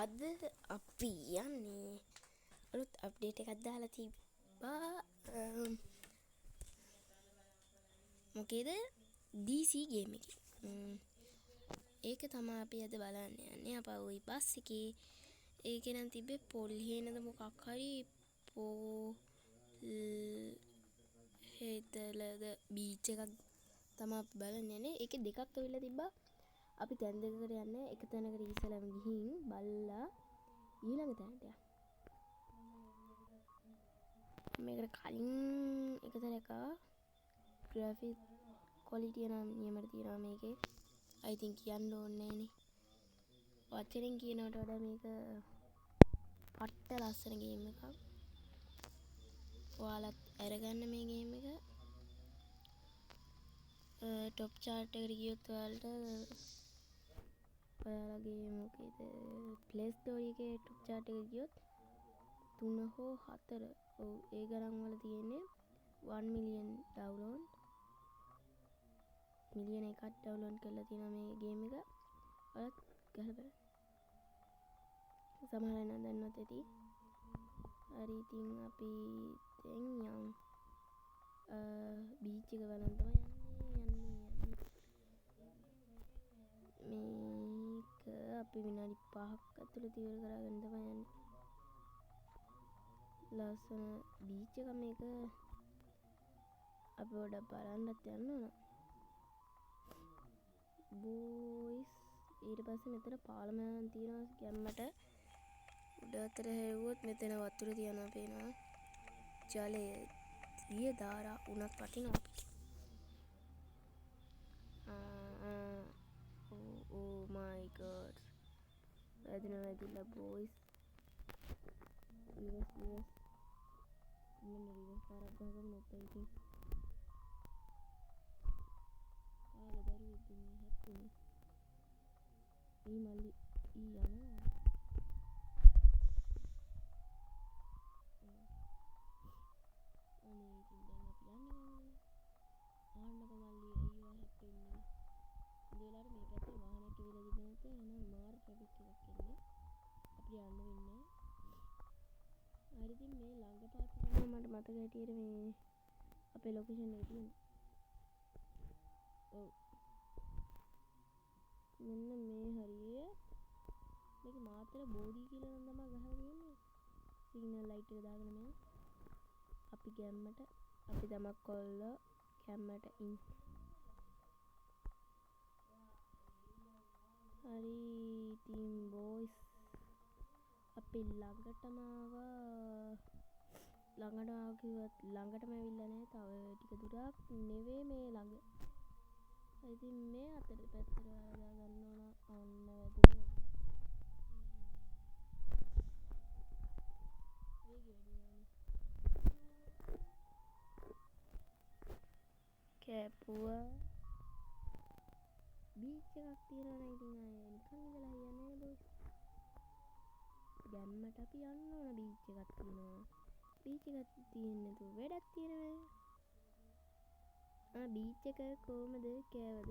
අද අපි යන්නේ අලුත් අප්ඩේට් එකක් දාලා තිබ්බා. මොකේද DC ගේම් එකේ. ඒක තමයි අපි අද බලන්න යන්නේ. අපෝයි බස් එකේ ඒකේ නම් තිබ්බේ පොල් හේනද මොකක් හරි හේතලද බීච් එකක් තමයි අපි බලන්න යන්නේ. ඒකේ දෙකක් අවිල්ලා තිබ්බා. අපි තැන් දෙකකට යන්නේ. එක තැනකට ඉස්සලම ගිහින් බලලා ඊළඟ තැනට යන්න. මේකට කලින් එක තැනක ග්‍රැෆික් ක්වොලිටි නම් නියමට තියනවා මේකේ. I think කියන්න ඕනේ නෑනේ. වචනෙන් කියනවට වඩා මේක පට්ට ලස්සන ගේම් එකක්. ඔයාලත් අරගන්න මේ ගේම් එක. টොප් chart එකට ගියොත් ඔයාලගේ මොකේද Play Store එකේ টොප් chart එකට ගියොත් 3 හෝ 4 ඔව් ඒ ගණන් වල තියෙන්නේ 1 මිලියන් ඩවුන්ලෝඩ් මිලියන එකක් ඩවුන්ලෝඩ් කරලා තියෙනවා මේ ගේම් එක. ඔයාලත් ගහලා බලන්න. සමහර අය නම් දන්නවත් ඇති. හරි ඉතින් අපි දැන් යමු. බීච් එක බලන්න තමයි මේක අපි විනාඩි 5ක් ඇතුළත ඉවර කරගෙන තමයි යන්නේ. ලස්සන බීච් එක මේක අපි පොඩ්ඩක් බලන්නත් යන්න ඕන. බෝයිස් ඊට පස්සේ මෙතන පාලම තියෙනවා ගැම්මට. උඩ අතර හැවුවොත් මෙතන වතුර තියනවා පේනවා. ජලය දිය ධාරා උණක් වටිනවා. Oh my god. වැදිලා බෝයිස්. රිවර්ස් මෙන්න රිවර්ස් පාරක් ගහගෙන නැත්නම් ඉතින් කාගේ දරුවෙක්ද මේ හැප්පෙන්නේ. ඊ මල්ලි ඊ යනවා. අනේ ඉතින් දැන් අපි යන්නේ. ආන්නක මල්ලි අයියෝ හැප්පෙන්නේ. ඉඳලාට මේ පැත්තේ වාහනයක් ඉවිලා තිබෙන නැත්නම් එහෙනම් මාර ට්‍රැෆික් එකක් එන්නේ. අපිට යන්න වෙන්නේ. හරි ඉතින් මේ ළඟ පාත් තමයි මට මතක හැටියට මේ අපේ ලොකේෂන් එකේ තියෙන්නේ. ඔව්. මෙන්න මේ හරියේ මේක මාතර බෝඩි කියලා නම් තමයි ගහලා තියෙන්නේ. සිග්නල් ලයිට් එක දාගෙන මෙයා. අපි ගැම්මට අපි තමයි කොල්ලෝ ගැම්මට ඉන්. හරි ඉතින් බෝයිස් අපි ළඟටම කිව්වත් ළඟටම ඇවිල්ලා නැහැ. තව ටික දුරක් නෙවෙයි මේ ළඟ. ඉතින් මේ අතර පැත්තට ආවා ගන්න ඕන. ඔන්න වැදුනා. කැපුවා බීච් එකක් තියෙනවා නම් ඉතින් අය නිකන් ඉඳලා හරියන්නේ නැහැ බෝස්. ගැම්මට අපි යන්න ඕන. බීච් එකක් තියෙනවා. බීච් එකක් තියෙන්නේ තු වැඩක් තියෙනවා. බීච් එක කොහමද කෑවද?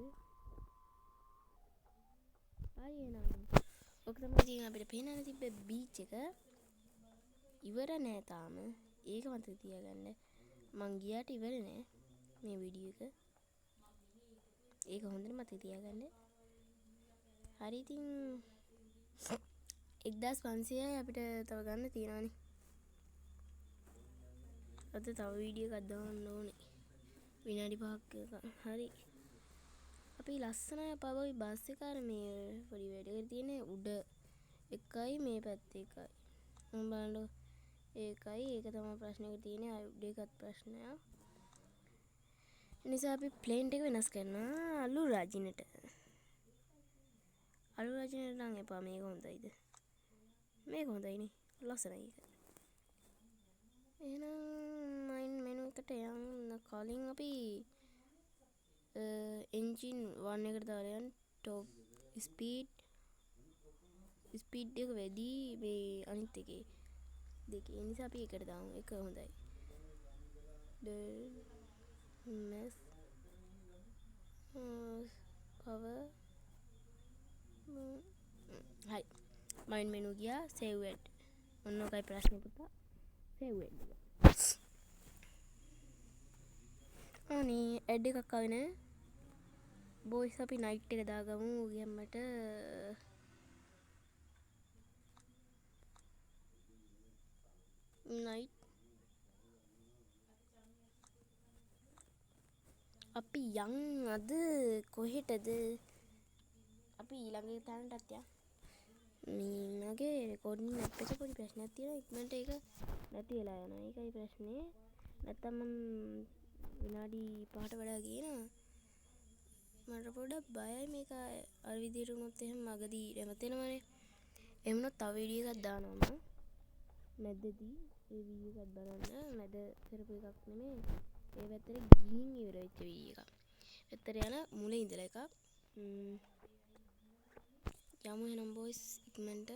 ආයි එනවා. ඔක තමයි ඉතින් අපිට පේන්න තිබ්බ බීච් එක. ඉවර නෑ තාම. ඒක මතක තියාගන්න. මං ගියාට ඉවර නෑ මේ වීඩියෝ එක. ඒක හොඳට මතක තියාගන්න. හරි ඉතින් 1500යි අපිට තව ගන්න තියෙනවානේ. අද තව වීඩියෝ එකක් දාන්න ඕනේ. විනාඩි 5ක් හරි. අපි ලස්සනයි පවයි බස් එක අර මේ පොඩි වැඩකට තියෙන්නේ උඩ එකයි මේ පැත්තේ එකයි. මම බලන්න ඒකයි ඒක තමයි ප්‍රශ්නයක තියෙන්නේ. උඩ එකත් ප්‍රශ්නයක්. නිසා අපි ප්ලේන් එක වෙනස් කරනවා අලු රජිනට. අලු රජිනට නම් එපා. මේක හොඳයිද? මේක හොඳයිනේ. ලස්සනයි ඒක. එහෙනම් මයින් මෙනු එකට යන්න කලින් අපි එන්ජින් 1 එකට දාලා යන්න. টොප් ස්පීඩ් එක වැඩි මේ අනිත් එකේ දෙකේ නිසා අපි එකට දාමු. එක හොඳයි. මස් power හරි. මයින් මෙනු ගියා සේව් ඇඩ්. ඔන්න ඔකයි ප්‍රශ්නේ පුතා. සේව් ඇඩ් එක. අනේ ඇඩ් එකක් ආවේ නෑ. බොයිස් අපි නයිට් එක දාගමු ගියම්මට. නයිට් අපි යන් අද කොහෙටද? අපි ඊළඟ තැනටත් යන්. මගේ රෙකෝඩින් ඇප් එකේ පොඩි ප්‍රශ්නයක් තියෙනවා. ඉක්මනට ඒක නැති වෙලා යනවා. ඒකයි ප්‍රශ්නේ. නැත්තම් මම විනාඩි 5ට වඩා ගියනවා. මට පොඩ්ඩක් බයයි මේක අර විදියට වුණොත් එහෙම මගදී රැවටෙනවනේ. එහෙම වුණොත් තව වීඩියෝ එකක් දානවා මම. මැදදී ඒ වීඩියෝ එකක් බලන්න. මැද කරපු එකක් නෙමෙයි. ඒ පැත්තට ගිහින් ඉවර වෙච්ච වීඩියෝ එකක්. පැත්තට යන මුල ඉඳලා එකක්. යමු එහෙනම් බොයිස් ඉක්මනට.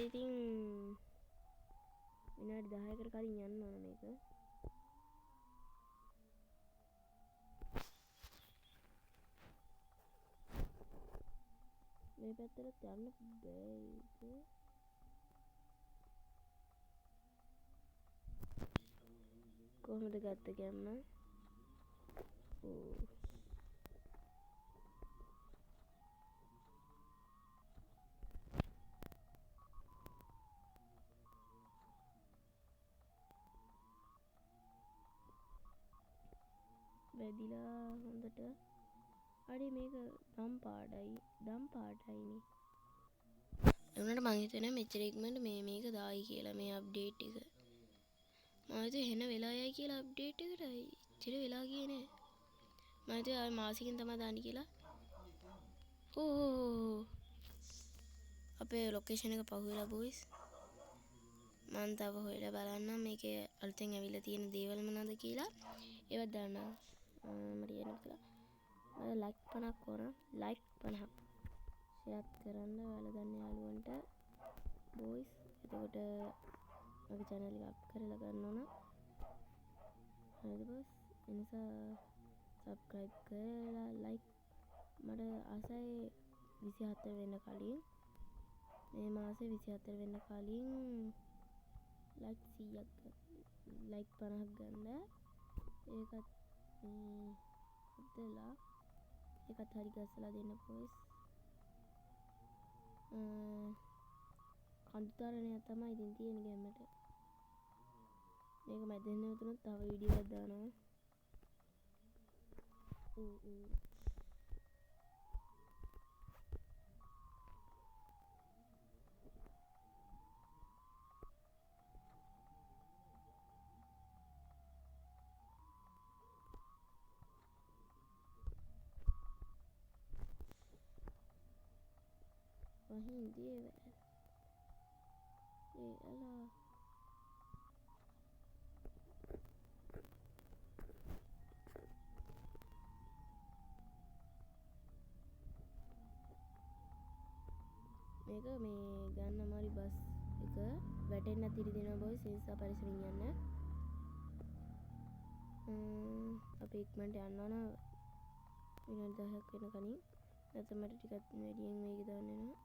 ඉතින් විනාඩි 10කට කලින් යන්න ඕන මේක. මේ පැත්තට යන්න බෑ. කොහොමද ගත්ත ගැම්ම? වැදිලා හොඳට. අඩේ මේක දම් පාටයිනේ. එවනට මං හිතන්නේ මෙච්චර ඉක්මනට මේක දායි කියලා මේ අප්ඩේට් එක. මම හිතුවේ හෙන වෙලා යයි කියලා අප්ඩේට් එකට. ඉතින් වෙලා ගියේ නෑ. මම හිතුවේ ආයෙ මාසෙකින් තමයි දාන්නේ කියලා. අපේ ලොකේෂන් එක පහුවෙලා බොයිස්. මම තව හොයලා බලන්නම් මේකේ අලුතෙන් ඇවිල්ලා තියෙන දේවල් මොනවද කියලා. ඒවත් දාන්නම්. මට කියන්න කියලා. මට ලයික් 50ක් ඕන. ලයික් 50ක්. ෂෙයාර් කරන්න ඔයාලා දන්න යාළුවන්ට බොයිස්. එතකොට මගේ channel එක අප් කරලා ගන්න ඕන. හරිද බොස්? එනිසා subscribe කරලා like මට ආසයි 24 වෙන්න කලින් මේ මාසේ 24 වෙන්න කලින් like 100ක් like 50ක් ගන්න. ඒකත් හදලා ඒකත් හරි ගස්සලා දෙන්න බොයිස්. කන්තරණය තමයි ඉතින් තියෙන ගැම්මට. මේක මැදෙන් නවතුනොත් තව වීඩියෝ එකක් දානවා. වහින්දී අලා මේක මේ ගන්න අමාරු බස් එක වැටෙන්න තිරි දෙනවා බොයිස්. ඒ නිසා පරිස්සමින් යන්න. අපි ඉක්මනට යන්න ඕන විනාඩි 10ක් වෙන කලින්. නැත්නම් මට ටිකක් වැඩියෙන් වේගය දාන්න වෙනවා.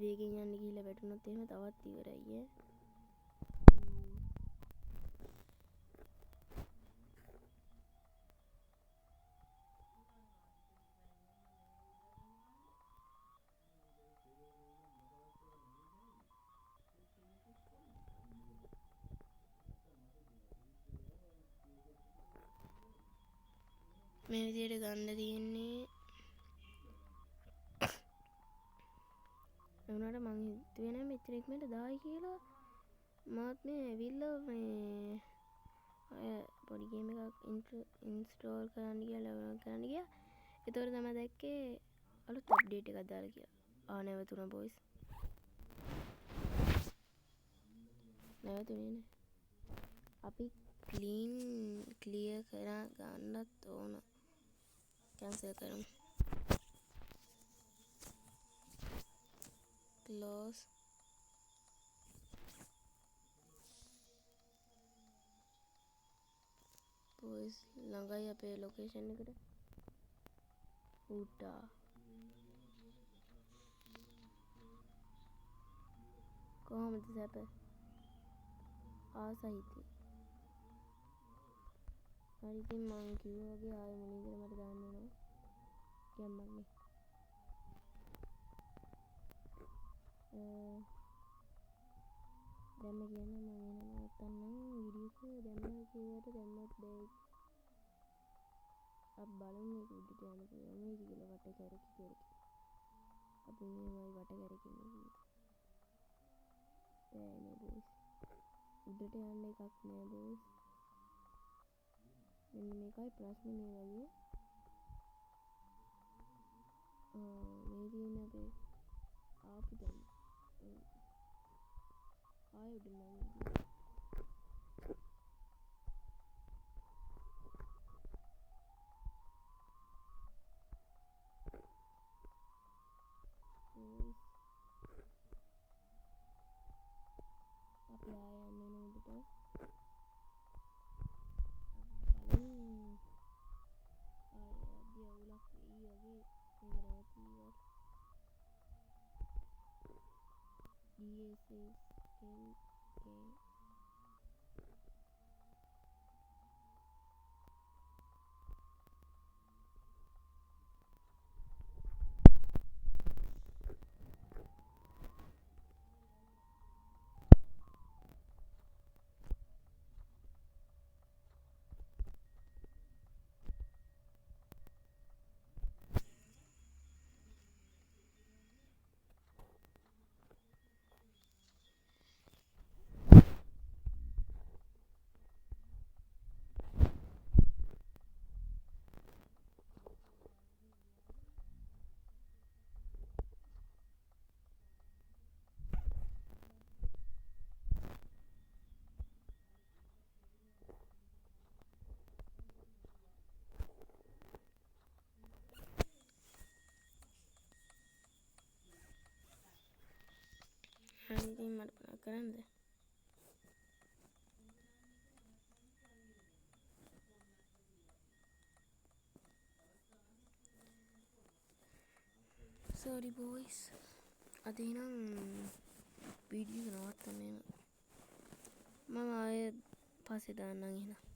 වේගෙන් යන්න ගිහිල්ලා වැටුනොත් එහෙම තවත් ඉවරයි ඈ. මේ විදියට ගන්න තියෙන්නේ. එවුනාට මං හිතුවේ නෑ මෙච්චර ඉක්මනට දායි කියලා. මාත් මේ ඇවිල්ලා මේ පොඩි ගේම් එකක් ඉන්ස්ටෝල් කරන්න ගියා ලෝඩ් කරන්න ගියා. ඒතකොට තමයි දැක්කේ අලුත් අප්ඩේට් එකක් දාලා කියලා. නැවතුණා බොයිස්. නැවතුනේ නේ. අපි ක්ලියර් කරා ගන්නත් ඕන. කැන්සල් කරමු. close බොයිස් ළඟයි අපේ ලොකේෂන් එකට උටා කොහොමද සැප ආසයි ඉතින් හරි ඉතින් මං කිව්වා වගේ ආයෙ මුලින්දට මට දාන්න වෙනවා ගැම්මක් නේ දැම්ම කියන්නේ මම එහෙනම් නවත්තන්නම් වීඩියෝ එක දැම්ම කිව්වට දැම්මත් බෑ අපි බලමු මේක උඩට යන්න පුළුවන් වේද කියලා වට කැරකි අපි මේවයි වට කැරකින්නේ බෑනේ බොයිස් උඩට යන්න එකක් නෑ බොයිස් මෙන්න මේකයි ප්‍රශ්නේ මේ වගේ මේ තියෙන අපේ ආපු දැන් ආයෙ උඩ නගින්න බොයිස් අපි ආයෙ යන්න ඕන උඩට බලමු ආයෙ අධ්‍ය අවුලක් වෙයි වගේ මේක නැවතීවා DSS LA හරි ඉතින් මට මොනවද කරන්නද sorry boys අද එහෙනම් වීඩියෝ එක නවත්තන්න එහෙනම් මම ආයෙ පස්සේ දාන්නම් එහෙනම්